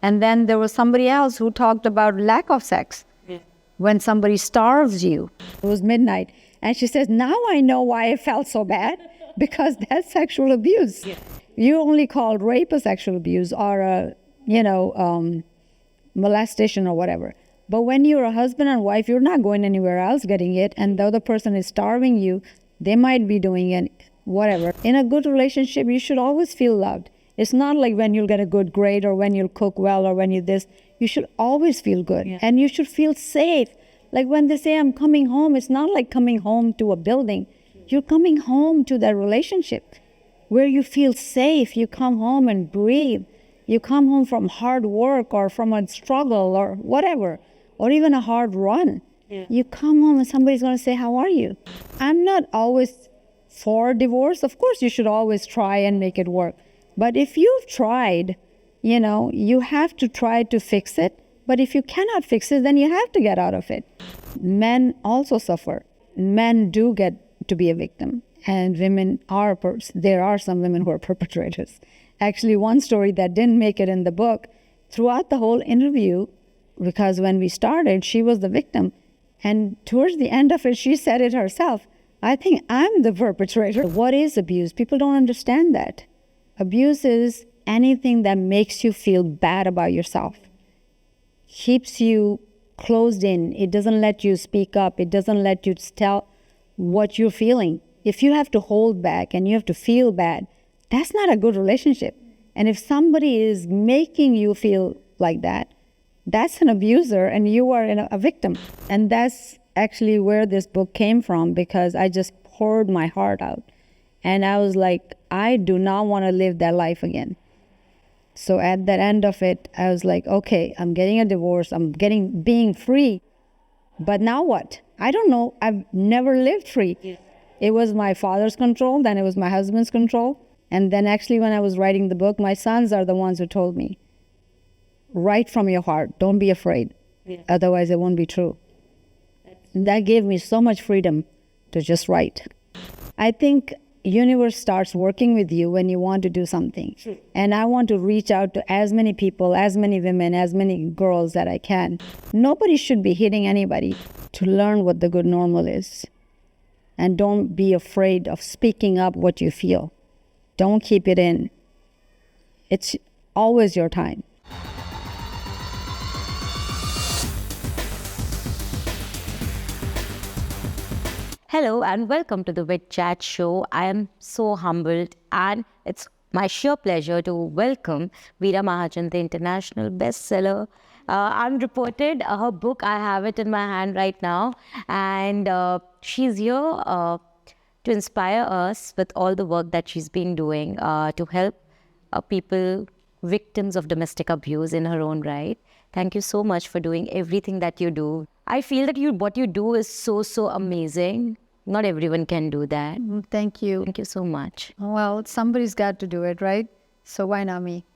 And then there was somebody else who talked about lack of sex. When somebody starves you. It was midnight. And she says, now I know why I felt so bad, because that's sexual abuse. You only call rape a sexual abuse or a, molestation or whatever. But when you're a husband and wife, you're not going anywhere else getting it. And the other person is starving you. They might be doing it, whatever. In a good relationship, you should always feel loved. It's not like when you'll get a good grade or when you'll cook well or when you this. You should always feel good. And you should feel safe. Like when they say, I'm coming home, it's not like coming home to a building. You're coming home to that relationship where you feel safe. You come home and breathe. You come home from hard work or from a struggle or whatever, or even a hard run. You come home and somebody's going to say, how are you? I'm not always for divorce. Of course, you should always try and make it work. But if you've tried, you have to try to fix it. But if you cannot fix it, then you have to get out of it. Men also suffer. Men do get to be a victim. And women are, there are some women who are perpetrators. Actually, one story that didn't make it in the book, throughout the whole interview, because when we started, she was the victim. And towards the end of it, she said it herself. I think I'm the perpetrator. What is abuse? People don't understand that. Abuse is anything that makes you feel bad about yourself. Keeps you closed in. It doesn't let you speak up. It doesn't let you tell what you're feeling. If you have to hold back and you have to feel bad, that's not a good relationship. And if somebody is making you feel like that, that's an abuser and you are a victim. And that's actually where this book came from, because I just poured my heart out. And I was like, I do not want to live that life again. So at the end of it, I was like, okay, I'm getting a divorce. I'm being free. But now what? I don't know. I've never lived free. It was my father's control. Then it was my husband's control. And then actually when I was writing the book, my sons are the ones who told me, write from your heart. Don't be afraid. Otherwise it won't be true. That gave me so much freedom to just write. I think universe starts working with you when you want to do something. And I want to reach out to as many people, as many women, as many girls that I can. Nobody should be hitting anybody, to learn what the good normal is. And don't be afraid of speaking up what you feel. Don't keep it in. It's always your time. Hello and welcome to the WitChat Show. I am so humbled and it's my sheer pleasure to welcome Veera Mahajan, the international bestseller, Unreported. Her book, I have it in my hand right now, and she's here to inspire us with all the work that she's been doing to help people, victims of domestic abuse in her own right. Thank you so much for doing everything that you do. I feel that what you do is so amazing. Not everyone can do that. Thank you. Thank you so much. Well, somebody's got to do it, right? So why not me?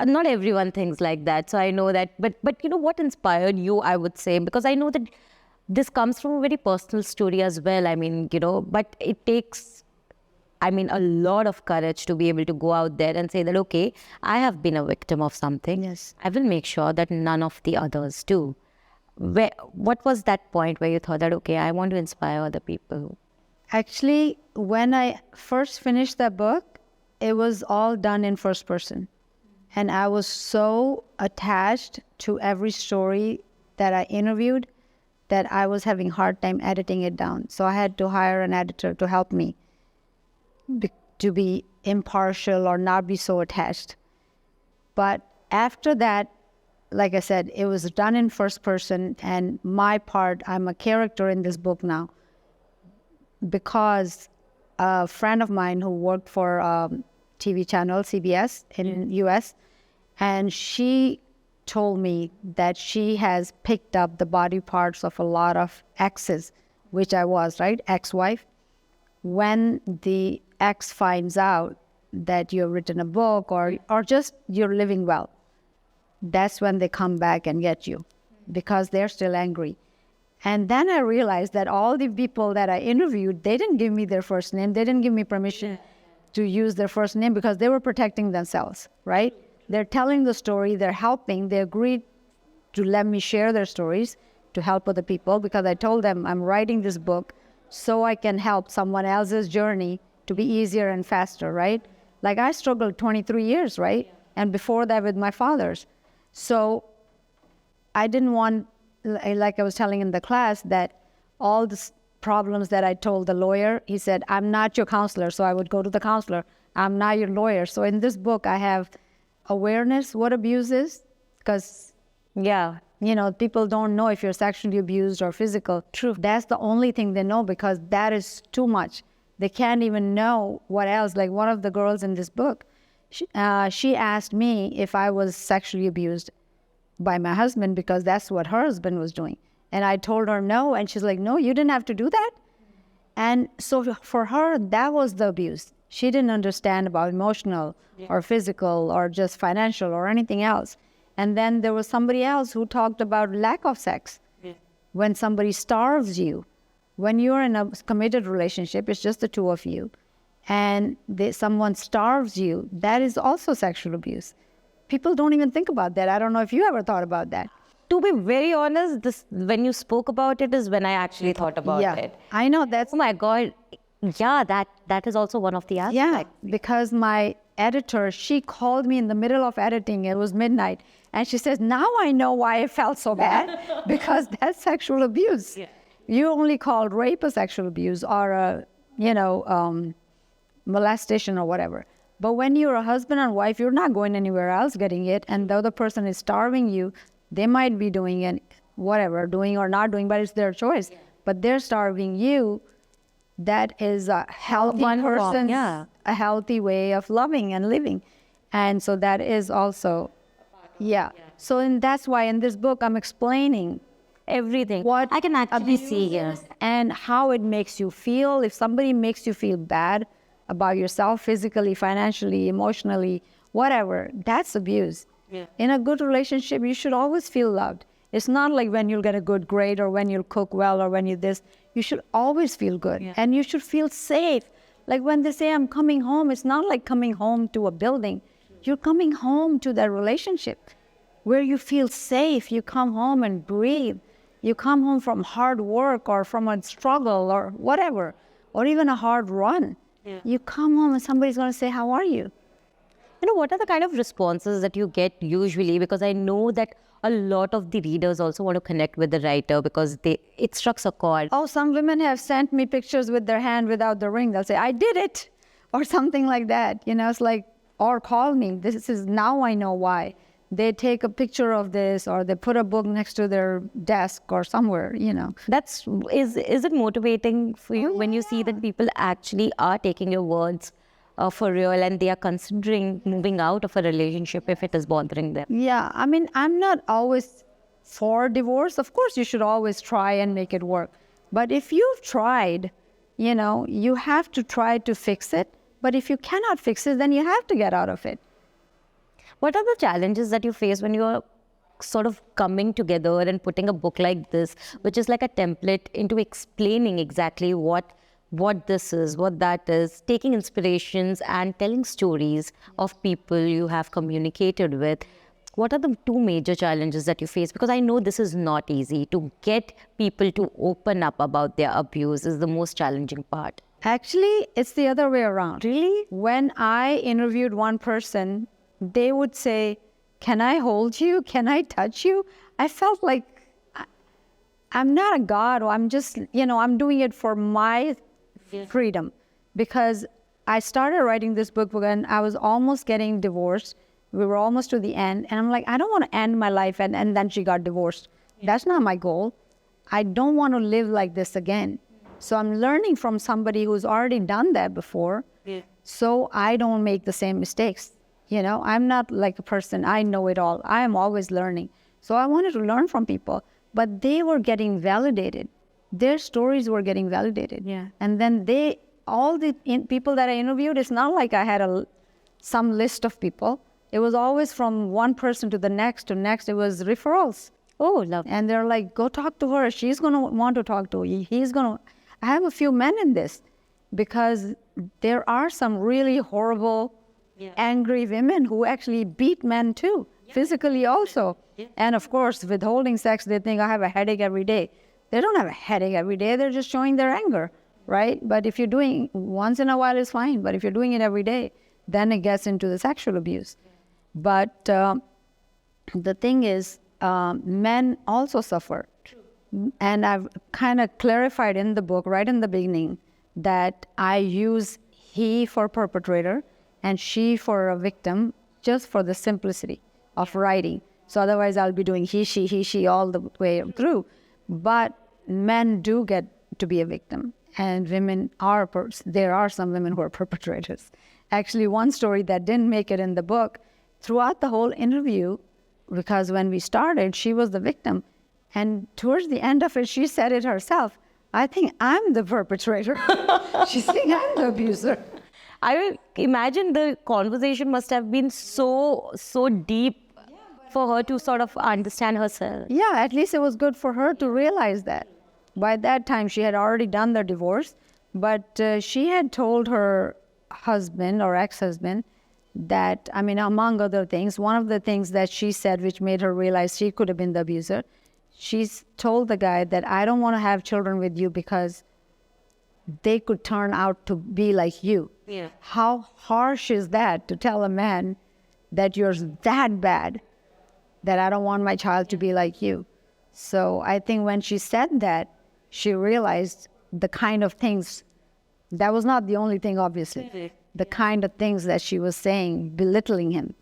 Not everyone thinks like that. So I know that. But what inspired you, I would say, because I know that this comes from a very personal story as well. But it takes, a lot of courage to be able to go out there and say that, okay, I have been a victim of something. Yes. I will make sure that none of the others do. What was that point where you thought that, okay, I want to inspire other people? Actually, when I first finished that book, it was all done in first person. And I was so attached to every story that I interviewed that I was having a hard time editing it down. So I had to hire an editor to help me to be impartial or not be so attached. But after that, like I said, it was done in first person, and my part, I'm a character in this book now, because a friend of mine who worked for TV channel CBS in US, and she told me that she has picked up the body parts of a lot of exes, which I was, right? Ex-wife. When the ex finds out that you've written a book or just you're living well, that's when they come back and get you, because they're still angry. And then I realized that all the people that I interviewed, they didn't give me their first name. They didn't give me permission to use their first name because they were protecting themselves, right? They're telling the story, they're helping, they agreed to let me share their stories to help other people, because I told them I'm writing this book so I can help someone else's journey to be easier and faster, right? Like I struggled 23 years, right? And before that with my father's. So I didn't want, like I was telling in the class, that all the problems that I told the lawyer, he said, I'm not your counselor. So I would go to the counselor. I'm not your lawyer. So in this book, I have awareness what abuse is, because Yeah. people don't know if you're sexually abused or physical. True. That's the only thing they know, because that is too much. They can't even know what else. Like one of the girls in this book, she asked me if I was sexually abused by my husband, because that's what her husband was doing. And I told her no, and she's like, no, you didn't have to do that. And so for her, that was the abuse. She didn't understand about emotional or physical or just financial or anything else. And then there was somebody else who talked about lack of sex. When somebody starves you, when you're in a committed relationship, it's just the two of you, and someone starves you, that is also sexual abuse. People don't even think about that. I don't know if you ever thought about that. To be very honest, this when you spoke about it is when I actually thought about it. I know that's Oh my God. Yeah, that is also one of the aspects. Yeah, because my editor, she called me in the middle of editing. It was midnight. And she says, now I know why I felt so bad, because that's sexual abuse. Yeah. You only called rape a sexual abuse or a, molestation or whatever. But when you're a husband and wife, you're not going anywhere else getting it. And the other person is starving you. They might be doing it, whatever, doing or not doing, but it's their choice. Yeah. But they're starving you. That is a healthy person, a healthy way of loving and living. And so that is also, So that's why in this book, I'm explaining everything. What I can actually see here. And how it makes you feel. If somebody makes you feel bad about yourself, physically, financially, emotionally, whatever, that's abuse. Yeah. In a good relationship, you should always feel loved. It's not like when you'll get a good grade or when you'll cook well or when you this. You should always feel good. Yeah. And you should feel safe. Like when they say, I'm coming home, it's not like coming home to a building. You're coming home to that relationship where you feel safe. You come home and breathe. You come home from hard work or from a struggle or whatever, or even a hard run. Yeah. You come home and somebody's going to say, how are you? What are the kind of responses that you get usually? Because I know that a lot of the readers also want to connect with the writer because it strikes a chord. Oh, some women have sent me pictures with their hand without the ring. They'll say, I did it, or something like that. It's like, or call me. This is, now I know why. They take a picture of this, or they put a book next to their desk or somewhere, Is it motivating for you when you see that people actually are taking your words for real and they are considering moving out of a relationship if it is bothering them? Yeah, I mean, I'm not always for divorce. Of course, you should always try and make it work. But if you've tried, you have to try to fix it. But if you cannot fix it, then you have to get out of it. What are the challenges that you face when you're sort of coming together and putting a book like this, which is like a template into explaining exactly what this is, what that is, taking inspirations and telling stories of people you have communicated with? What are the two major challenges that you face? Because I know this is not easy. To get people to open up about their abuse is the most challenging part. Actually, it's the other way around. Really? When I interviewed one person, they would say, can I hold you? Can I touch you? I felt like I'm not a god, or I'm just, I'm doing it for my freedom. Because I started writing this book when I was almost getting divorced. We were almost to the end. And I'm like, I don't want to end my life and then she got divorced. That's not my goal. I don't want to live like this again. So I'm learning from somebody who's already done that before. So I don't make the same mistakes. I'm not like a person, I know it all. I am always learning. So I wanted to learn from people, but they were getting validated. Their stories were getting validated. Yeah. And then all the people that I interviewed, it's not like I had some list of people. It was always from one person to the next to next. It was referrals. Oh, love. And they're like, go talk to her. She's going to want to talk to you. I have a few men in this because there are some really horrible angry women who actually beat men too, physically also. And of course, withholding sex, they think I have a headache every day. They don't have a headache every day. They're just showing their anger, right? But if you're doing once in a while, it's fine. But if you're doing it every day, then it gets into the sexual abuse. But the thing is, men also suffer. And I've kind of clarified in the book right in the beginning that I use he for perpetrator and she for a victim just for the simplicity of writing. So otherwise I'll be doing he, she all the way through. But men do get to be a victim, and women are, there are some women who are perpetrators. Actually, one story that didn't make it in the book, throughout the whole interview, because when we started, she was the victim. And towards the end of it, she said it herself. I think I'm the perpetrator. She's saying I'm the abuser. I imagine the conversation must have been so deep for her to sort of understand herself. Yeah, at least it was good for her to realize that. By that time, she had already done the divorce, but she had told her husband or ex-husband that, I mean, among other things, one of the things that she said which made her realize she could have been the abuser, she's told the guy that I don't want to have children with you because they could turn out to be like you. Yeah. How harsh is that to tell a man that you're that bad that I don't want my child to be like you? So I think when she said that, she realized the kind of things, that was not the only thing, obviously, the kind of things that she was saying, belittling him.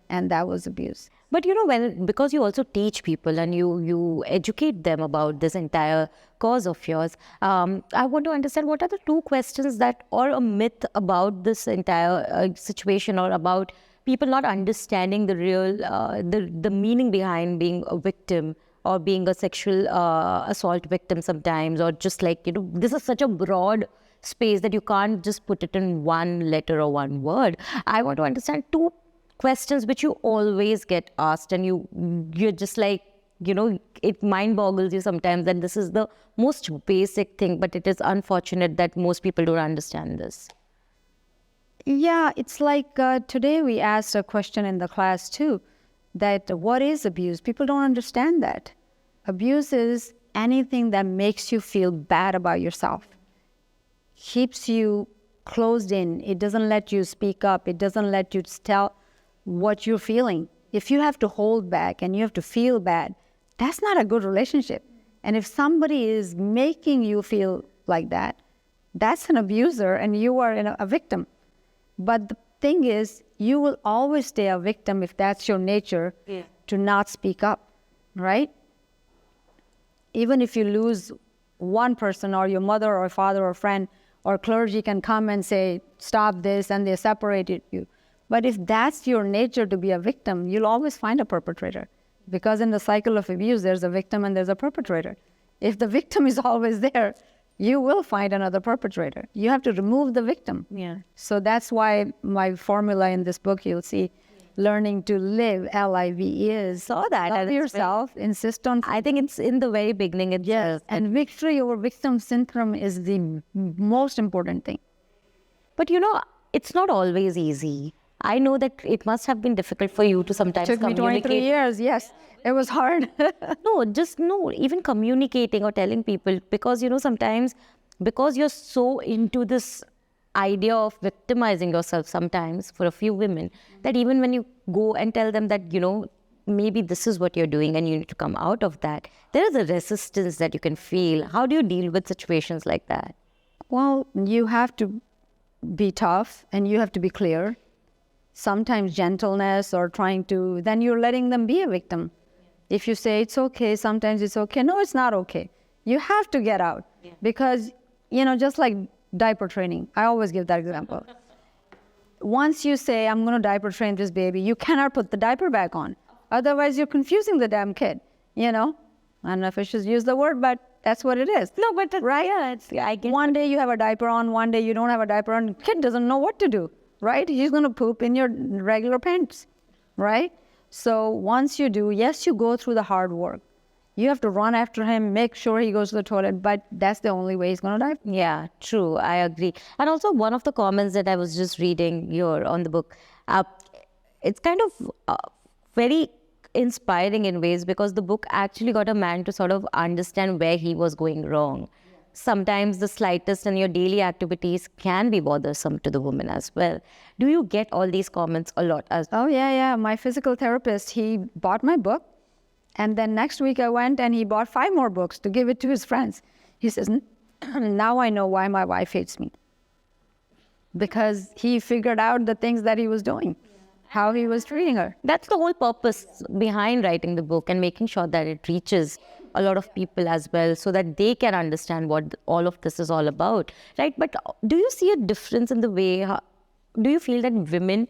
And that was abuse. But you know, because you also teach people and you educate them about this entire cause of yours, I want to understand what are the two questions that, or a myth about this entire situation, or about people not understanding the real, the meaning behind being a victim or being a sexual assault victim sometimes, or just like, you know, this is such a broad space that you can't just put it in one letter or one word. I want to understand two questions which you always get asked, and you're just like, you know, it mind boggles you sometimes, and this is the most basic thing, but it is unfortunate that most people don't understand this. Yeah, it's like today we asked a question in the class too, that what is abuse? People don't understand that. Abuse is anything that makes you feel bad about yourself, keeps you closed in. It doesn't let you speak up. It doesn't let you tell what you're feeling. If you have to hold back and you have to feel bad, that's not a good relationship. And if somebody is making you feel like that, that's an abuser and you are a victim. But the thing is, you will always stay a victim if that's your nature, to not speak up, right? Even if you lose one person, or your mother or father or friend or clergy can come and say, stop this, and they separated you. But if that's your nature to be a victim, you'll always find a perpetrator. Because in the cycle of abuse, there's a victim and there's a perpetrator. If the victim is always there, you will find another perpetrator. You have to remove the victim. So that's why my formula in this book, you'll see, learning to live, L-I-V-E, is Saw that. love yourself, insist on. I think it's in the very beginning itself. Yes, and victory over victim syndrome is the most important thing. But you know, it's not always easy. I know that it must have been difficult for you to sometimes Took me communicate. 23 years, yes. It was hard. No, even communicating or telling people, because, you know, sometimes because you're so into this idea of victimizing yourself sometimes for a few women, that even when you go and tell them that, you know, maybe this is what you're doing and you need to come out of that, there is a resistance that you can feel. How do you deal with situations like that? Well, you have to be tough and you have to be clear. Sometimes gentleness or trying to, then you're letting them be a victim. If you say it's okay, sometimes it's okay. No, it's not okay. You have to get out. Because, you know, just like diaper training, I always give that example. Once you say, I'm going to diaper train this baby, you cannot put the diaper back on. Otherwise, you're confusing the damn kid, you know? I don't know if I should use the word, but that's what it is. No, but right? Yeah, I get one day you have a diaper on, one day you don't have a diaper on. Kid doesn't know what to do, right? He's going to poop in your regular pants, right? So once you do, yes, you go through the hard work. You have to run after him, make sure he goes to the toilet, but that's the only way he's going to die. Yeah, true. I agree. And also one of the comments that I was just reading here on the book, Uh, it's kind of very inspiring in ways because the book actually got a man to sort of understand where he was going wrong. Sometimes the slightest in your daily activities can be bothersome to the woman as well. Do you get all these comments a lot? Oh, yeah. My physical therapist, he bought my book. And then next week I went and he bought 5 more books to give it to his friends. He says, now I know why my wife hates me. Because he figured out the things that he was doing, how he was treating her. That's the whole purpose behind writing the book and making sure that it reaches a lot of people as well so that they can understand what all of this is all about, right? But do you see a difference in the way, do you feel that women,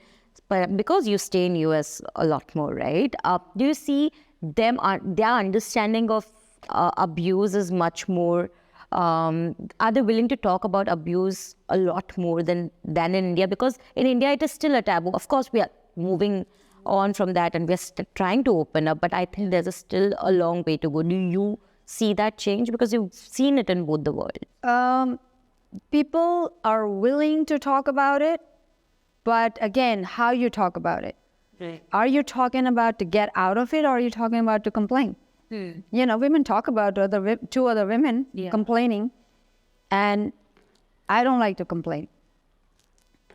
because you stay in US a lot more, right? Do you see their understanding of abuse is much more, are they willing to talk about abuse a lot more than in India? Because in India, it is still a taboo. Of course, we are moving on from that and we're trying to open up, but I think there's still a long way to go. Do you see that change? Because you've seen it in both the world. People are willing to talk about it, but again, how you talk about it. Right. Are you talking about to get out of it or are you talking about to complain? You know, women talk about 2 other women complaining, and I don't like to complain.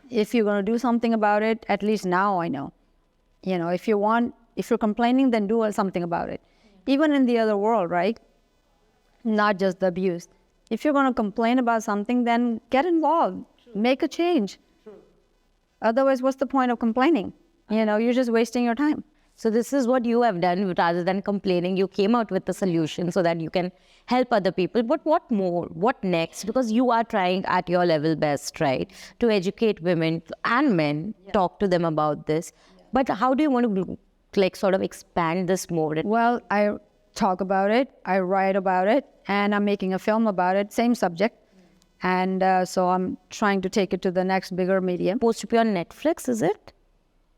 If you're going to do something about it, at least now I know. You know, if you're complaining, then do something about it. Even in the other world, right? Not just the abuse. If you're going to complain about something, then get involved. Make a change. Otherwise, what's the point of complaining? You know, you're just wasting your time. So this is what you have done. Rather than complaining, you came out with a solution so that you can help other people. But what more? What next? Because you are trying at your level best, right, to educate women and men, talk to them about this. But how do you want to sort of expand this more? Well, I talk about it, I write about it, and I'm making a film about it, same subject. And so I'm trying to take it to the next bigger medium. Supposed to be on Netflix, is it?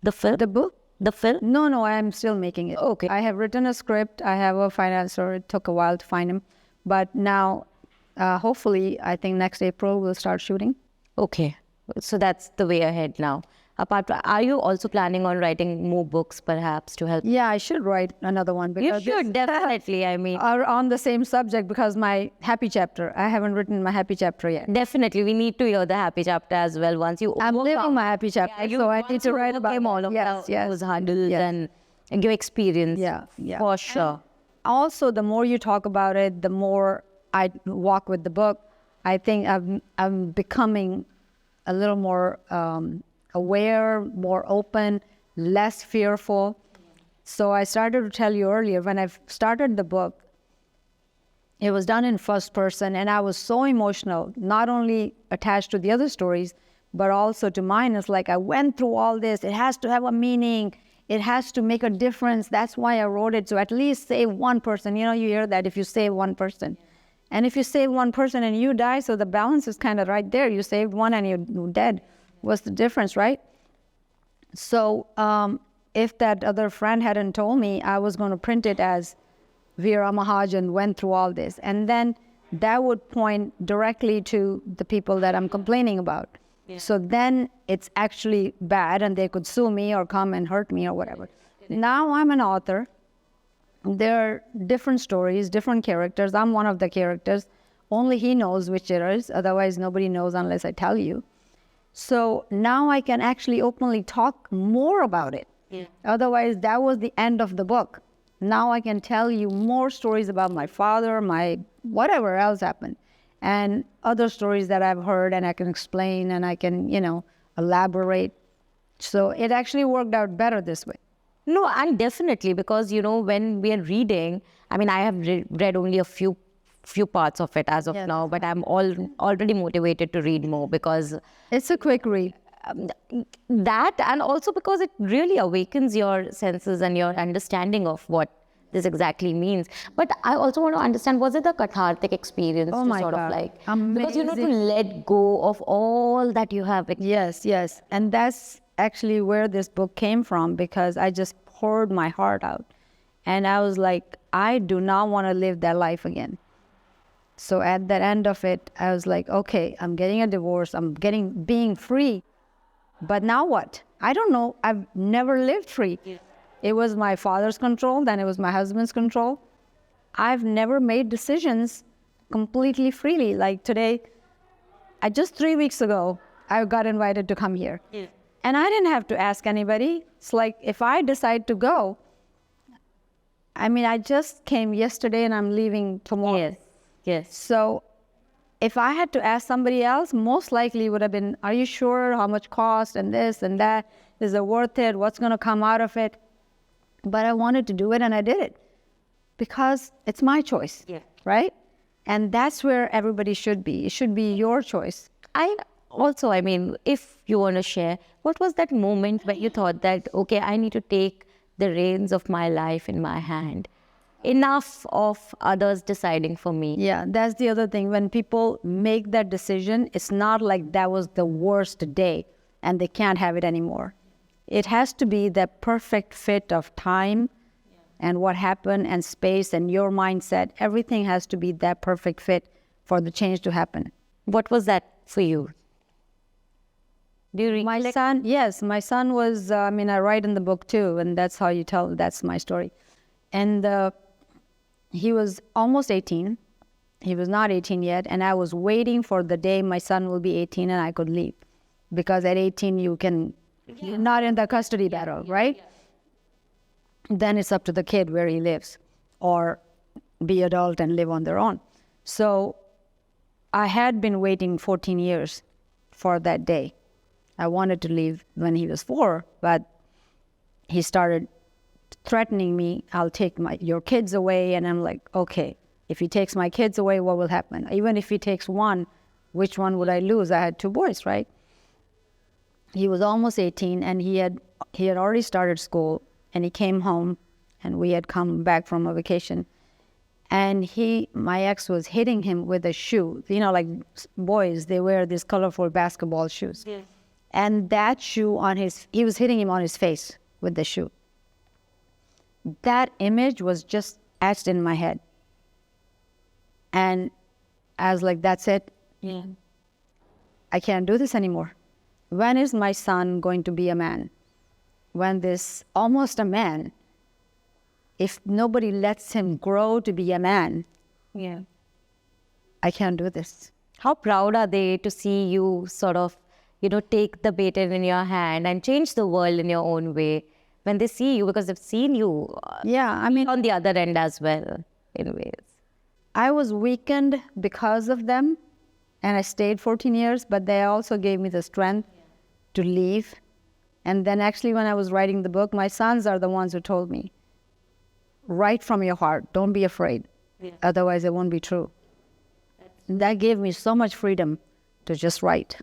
The film? The book? The film? No, I am still making it. Okay. I have written a script. I have a financer. It took a while to find him. But now, hopefully, I think next April we'll start shooting. Okay. So that's the way ahead now. Are you also planning on writing more books perhaps to help? Yeah, I should write another one. You should, definitely. I mean, are on the same subject because my happy chapter, I haven't written my happy chapter yet. Definitely. We need to hear the happy chapter as well once you I'm living my happy chapter, so I need to write about all of those hurdles and your experience. Yeah. For sure. And also, the more you talk about it, the more I walk with the book. I think I'm becoming a little more aware, more open, less fearful. So I started to tell you earlier, when I started the book, it was done in first person, and I was so emotional, not only attached to the other stories, but also to mine. It's like I went through all this. It has to have a meaning. It has to make a difference. That's why I wrote it. So at least save one person. You know, you hear that if you save one person. And if you save one person and you die, so the balance is kind of right there. You saved one and you're dead. What's the difference, right? So if that other friend hadn't told me, I was going to print it as Veera Mahajan went through all this. And then that would point directly to the people that I'm complaining about. Yeah. So then it's actually bad and they could sue me or come and hurt me or whatever. Now I'm an author. There are different stories, different characters. I'm one of the characters. Only he knows which it is. Otherwise, nobody knows unless I tell you. So now I can actually openly talk more about it. Yeah. Otherwise, that was the end of the book. Now I can tell you more stories about my father, my whatever else happened, and other stories that I've heard, and I can explain and I can, elaborate. So it actually worked out better this way. No, and definitely, because, when we are reading, I mean, I have read only a few parts of it as of now, but I'm already motivated to read more because it's a quick read. That, and also because it really awakens your senses and your understanding of what this exactly means. But I also want to understand, was it a cathartic experience of amazing. Because to let go of all that you have experienced. Yes. And that's actually where this book came from, because I just poured my heart out. And I was like, I do not want to live that life again. So at the end of it, I was like, okay, I'm getting a divorce. I'm being free. But now what? I don't know. I've never lived free. It was my father's control, then it was my husband's control. I've never made decisions completely freely. Like today, just 3 weeks ago, I got invited to come here. And I didn't have to ask anybody. It's like if I decide to go, I mean, I just came yesterday and I'm leaving tomorrow. Yes. So if I had to ask somebody else, most likely it would have been, are you sure how much cost and this and that? Is it worth it? What's going to come out of it? But I wanted to do it and I did it because it's my choice, right? And that's where everybody should be. It should be your choice. I mean, if you want to share, what was that moment when you thought that, okay, I need to take the reins of my life in my hand? Enough of others deciding for me. Yeah, that's the other thing. When people make that decision, it's not like that was the worst day and they can't have it anymore. It has to be the perfect fit of time and what happened and space and your mindset. Everything has to be that perfect fit for the change to happen. What was that for you? Do you My son was, I write in the book too, and that's how you tell, that's my story. And he was almost 18. He was not 18 yet, and I was waiting for the day my son will be 18 and I could leave. Because at 18, you're not in the custody battle, right? Then it's up to the kid where he lives or be adult and live on their own. So I had been waiting 14 years for that day. I wanted to leave when he was 4, but he started threatening me, I'll take your kids away. And I'm like, okay, if he takes my kids away, what will happen? Even if he takes one, which one would I lose? I had 2 boys, right? He was almost 18 and he had already started school and he came home and we had come back from a vacation. And my ex was hitting him with a shoe. You know, like boys, they wear these colorful basketball shoes. Yeah. And that shoe he was hitting him on his face with the shoe. That image was just etched in my head. And I was like, that's it. Yeah. I can't do this anymore. When is my son going to be a man? When this almost a man, if nobody lets him grow to be a man, I can't do this. How proud are they to see you sort of, take the baton in your hand and change the world in your own way when they see you, because they've seen you on the other end as well, in ways. I was weakened because of them, and I stayed 14 years, but they also gave me the strength to leave. And then actually when I was writing the book, my sons are the ones who told me, write from your heart, don't be afraid, otherwise it won't be true. That gave me so much freedom to just write,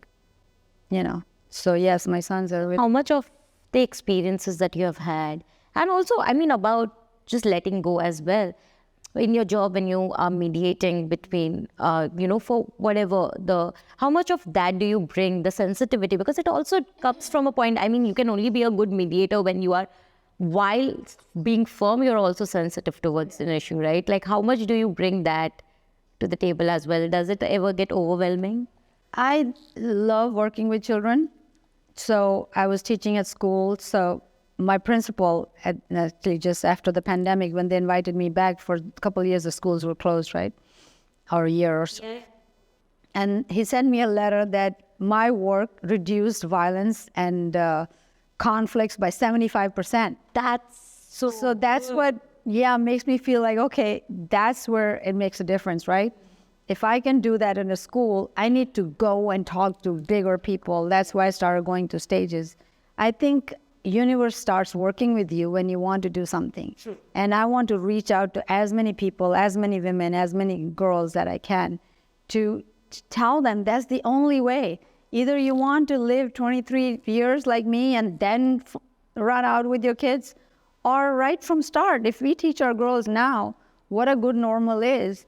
So yes, my sons are... How much of the experiences that you have had, and also, about just letting go as well, in your job when you are mediating between, for whatever, how much of that do you bring, the sensitivity? Because it also comes from a point, you can only be a good mediator when you are, while being firm, you're also sensitive towards an issue, right? Like how much do you bring that to the table as well? Does it ever get overwhelming? I love working with children. So I was teaching at school. So my principal, actually just after the pandemic, when they invited me back for a couple of years, the schools were closed, right? Or a year or so. Yeah. And he sent me a letter that my work reduced violence and conflicts by 75%. That's so that's good. What makes me feel like, okay, that's where it makes a difference, right? If I can do that in a school, I need to go and talk to bigger people. That's why I started going to stages. I think universe starts working with you when you want to do something. Sure. And I want to reach out to as many people, as many women, as many girls that I can to tell them that's the only way. Either you want to live 23 years like me and then run out with your kids, or right from start, if we teach our girls now what a good normal is,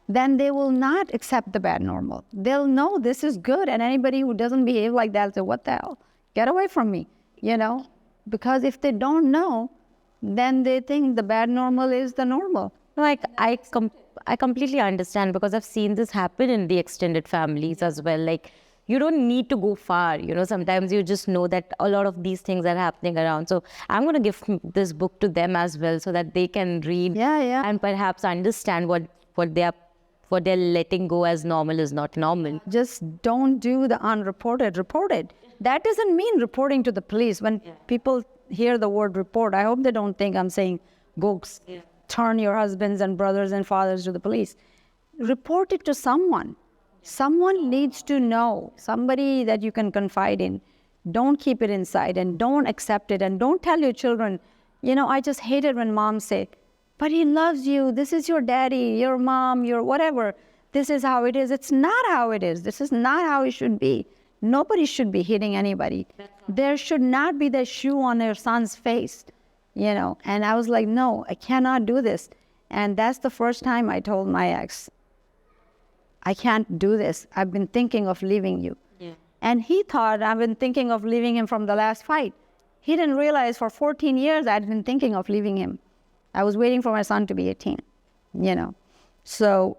then they will not accept the bad normal. They'll know this is good, and anybody who doesn't behave like that will say, what the hell? Get away from me, Because if they don't know, then they think the bad normal is the normal. Like I completely understand, because I've seen this happen in the extended families as well. Like you don't need to go far. Sometimes you just know that a lot of these things are happening around. So I'm going to give this book to them as well so that they can read and perhaps understand what they're letting go as normal is not normal. Just don't do the unreported. Report it. That doesn't mean reporting to the police. When people hear the word report, I hope they don't think I'm saying go turn your husbands and brothers and fathers to the police. Report it to someone. Someone needs to know, somebody that you can confide in. Don't keep it inside and don't accept it, and don't tell your children, I just hate it when moms say, but he loves you. This is your daddy, your mom, your whatever. This is how it is. It's not how it is. This is not how it should be. Nobody should be hitting anybody. There should not be the shoe on their son's face, And I was like, no, I cannot do this. And that's the first time I told my ex, I can't do this. I've been thinking of leaving you. Yeah. And he thought I've been thinking of leaving him from the last fight. He didn't realize for 14 years I'd been thinking of leaving him. I was waiting for my son to be 18, So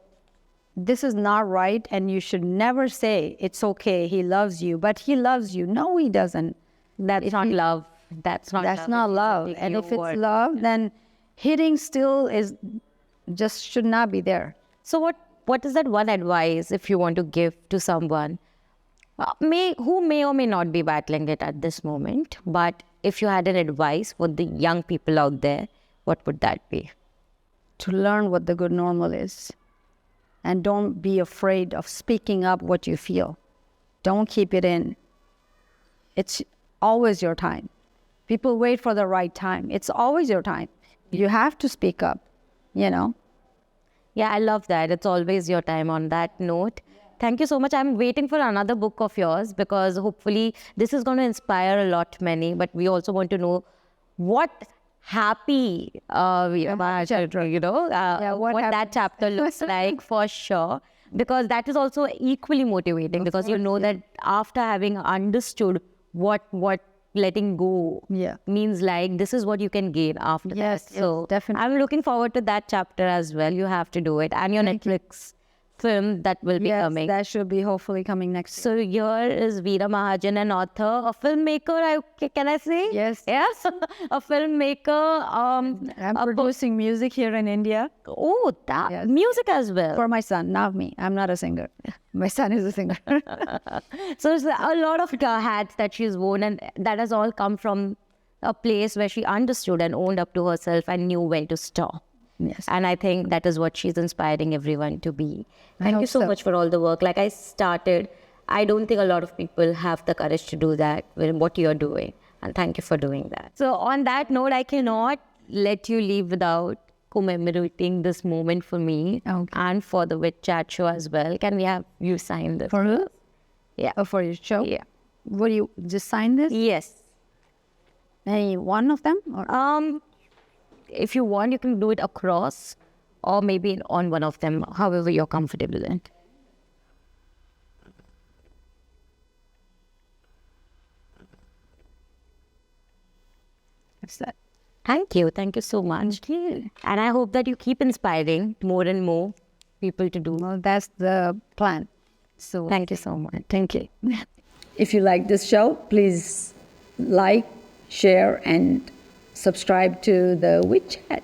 this is not right, and you should never say, it's okay, he loves you, but he loves you. No, he doesn't. That's not love. That's not love. And if it's love, then hitting still just should not be there. So what is that one advice if you want to give to someone who may or may not be battling it at this moment, but if you had an advice for the young people out there, what would that be? To learn what the good normal is. And don't be afraid of speaking up what you feel. Don't keep it in. It's always your time. People wait for the right time. It's always your time. You have to speak up, Yeah, I love that. It's always your time on that note. Thank you so much. I'm waiting for another book of yours because hopefully this is going to inspire a lot many, but we also want to know what happy, what that chapter looks like for sure, because that is also equally motivating because that after having understood what letting go means, like this is what you can gain after that. So definitely. I'm looking forward to that chapter as well. You have to do it, and your Netflix film that will be coming. That should be hopefully coming next year. So here is Veera Mahajan, an author, a filmmaker, can I say? Yes. Yes, a filmmaker. I'm producing music here in India. Oh, that music as well. For my son, not me. I'm not a singer. My son is a singer. So it's a lot of hats that she's worn, and that has all come from a place where she understood and owned up to herself and knew when to stop. Yes. And I think that is what she's inspiring everyone to be. Thank you so much for all the work. Like I started, I don't think a lot of people have the courage to do that with what you're doing. And thank you for doing that. So on that note, I cannot let you leave without commemorating this moment for me and for the WitChat show as well. Can we have you sign this? For who? Yeah. Oh, for your show? Yeah. Will you just sign this? Yes. Any one of them? Or? If you want, you can do it across or maybe on one of them, however you're comfortable in. That's that. Thank you. Thank you so much. And I hope that you keep inspiring more and more people to do. Well, that's the plan. So thank you so much. Thank you. If you like this show, please like, share, and subscribe to the WitChat.